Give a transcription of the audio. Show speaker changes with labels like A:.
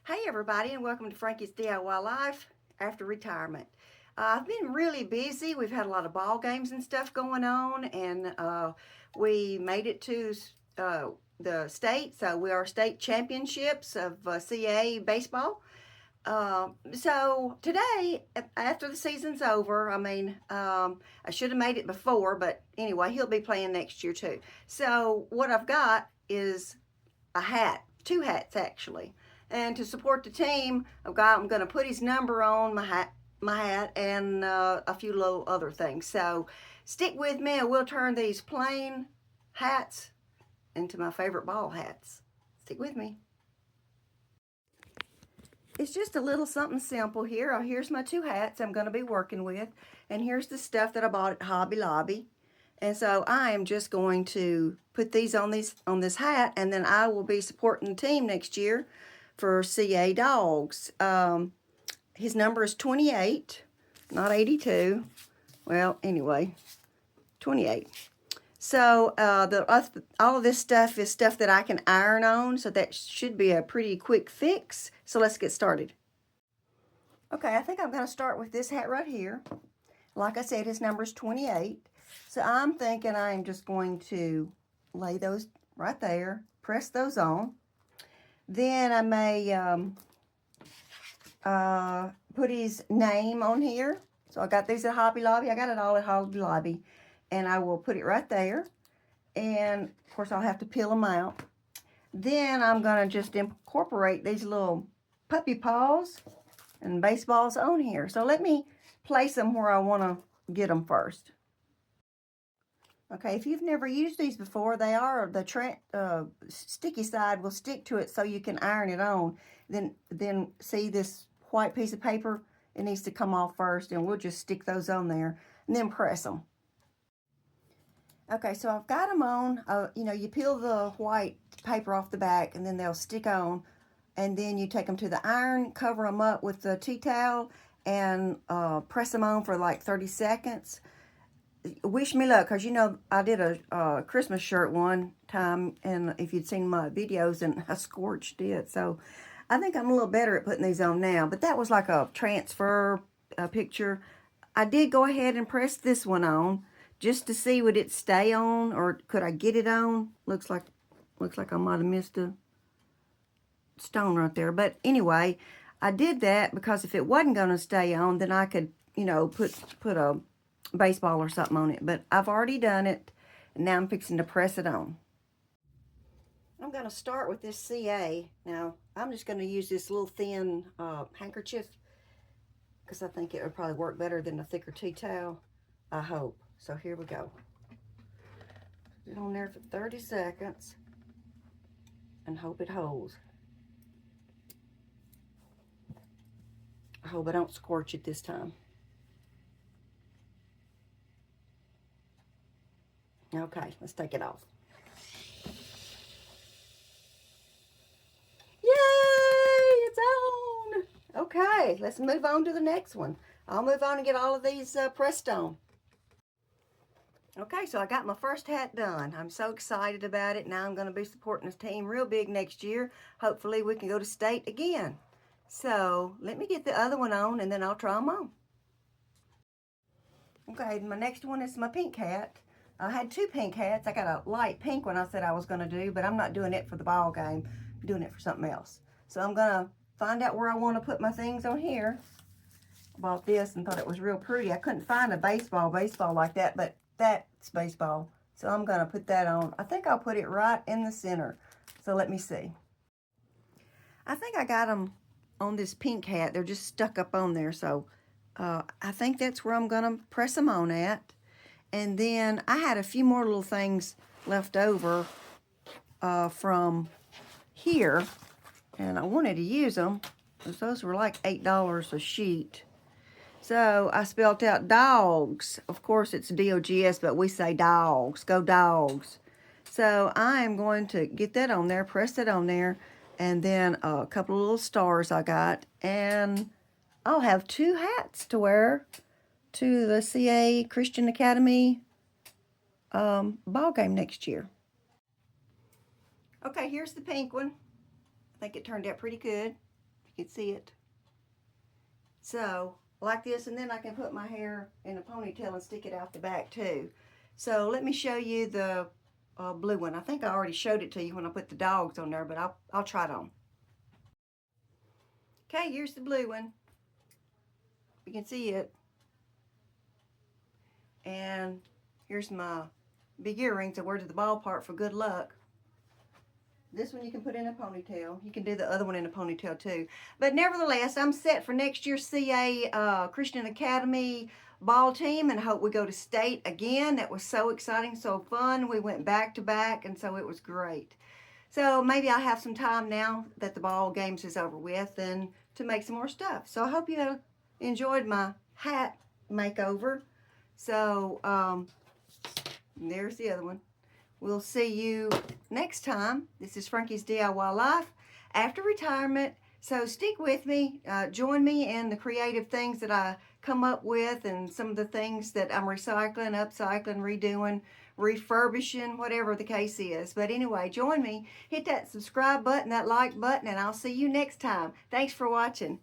A: Hey everybody, and welcome to Frankie's DIY Life after retirement. I've been really busy. We've had a lot of ball games and stuff going on, and we made it to the state. So we are state championships of CA baseball. So today, after the season's over, I should have made it before, but anyway, he'll be playing next year too. So what I've got is a hat, two hats actually. And to support the team, I'm going to put his number on my hat, and a few little other things. So stick with me, and we'll turn these plain hats into my favorite ball hats. Stick with me. It's just a little something simple here. Here's my two hats I'm going to be working with, and here's the stuff that I bought at Hobby Lobby. And so I am just going to put these on this hat, and then I will be supporting the team next year for CA Dogs. His number is 28, not 82. Well, anyway, 28. So all of this stuff is stuff that I can iron on, so that should be a pretty quick fix. So let's get started. Okay, I think I'm going to start with this hat right here. Like I said, his number is 28. So I'm thinking I'm just going to lay those right there, press those on. Then I may put his name on here. So I got these at Hobby Lobby. I got it all at Hobby Lobby. And I will put it right there. And, of course, I'll have to peel them out. Then I'm going to just incorporate these little puppy paws and baseballs on here. So let me place them where I want to get them first. Okay, if you've never used these before, they are the sticky side will stick to it so you can iron it on. Then see this white piece of paper? It needs to come off first, and we'll just stick those on there and then press them. Okay, so I've got them on. You peel the white paper off the back, and then they'll stick on. And then you take them to the iron, cover them up with the tea towel, and press them on for like 30 seconds. Wish me luck, because I did a Christmas shirt one time, and if you'd seen my videos, and I scorched it. So I think I'm a little better at putting these on now, but that was like a transfer picture. I did go ahead and press this one on just to see would it stay on, or could I get it on. Looks like I might have missed a stone right there, but anyway, I did that because if it wasn't going to stay on, then I could put a baseball or something on it. But I've already done it, and now I'm fixing to press it on. I'm going to start with this CA. Now I'm just going to use this little thin handkerchief, because I think it would probably work better than a thicker tea towel, I hope. So here we go. Put it on there for 30 seconds and hope it holds. I hope I don't scorch it this time. Okay, let's take it off. Yay, it's on. Okay, let's move on to the next one. I'll move on and get all of these pressed on. Okay, so I got my first hat done. I'm so excited about it. Now I'm going to be supporting this team real big next year. Hopefully we can go to state again. So let me get the other one on, and then I'll try them on. Okay, my next one is my pink hat. I had two pink hats. I got a light pink one I said I was going to do, but I'm not doing it for the ball game. I'm doing it for something else. So I'm going to find out where I want to put my things on here. I bought this and thought it was real pretty. I couldn't find a baseball like that, but that's baseball. So I'm going to put that on. I think I'll put it right in the center. So let me see. I think I got them on this pink hat. They're just stuck up on there. So I think that's where I'm going to press them on at. And then I had a few more little things left over from here, and I wanted to use them because those were like $8 a sheet. So I spelled out dogs. Of course, it's D-O-G-S, but we say dogs. Go dogs. So I am going to get that on there, press it on there, and then a couple of little stars I got, and I'll have two hats to wear to the CA Christian Academy ball game next year. Okay, here's the pink one. I think it turned out pretty good. You can see it. So, like this, and then I can put my hair in a ponytail and stick it out the back too. So let me show you the blue one. I think I already showed it to you when I put the dogs on there, but I'll try it on. Okay, here's the blue one. You can see it. And here's my big earrings that wear to the ballpark for good luck. This one you can put in a ponytail. You can do the other one in a ponytail too. But nevertheless, I'm set for next year's CA Christian Academy ball team, and hope we go to state again. That was so exciting, so fun. We went back to back, and so it was great. So maybe I'll have some time now that the ball games is over with and to make some more stuff. So I hope you enjoyed my hat makeover. So there's the other one. We'll see you next time. This is Frankie's DIY Life after retirement. So stick with me. Join me in the creative things that I come up with and some of the things that I'm recycling, upcycling, redoing, refurbishing, whatever the case is. But anyway, join me. Hit that subscribe button, that like button, and I'll see you next time. Thanks for watching.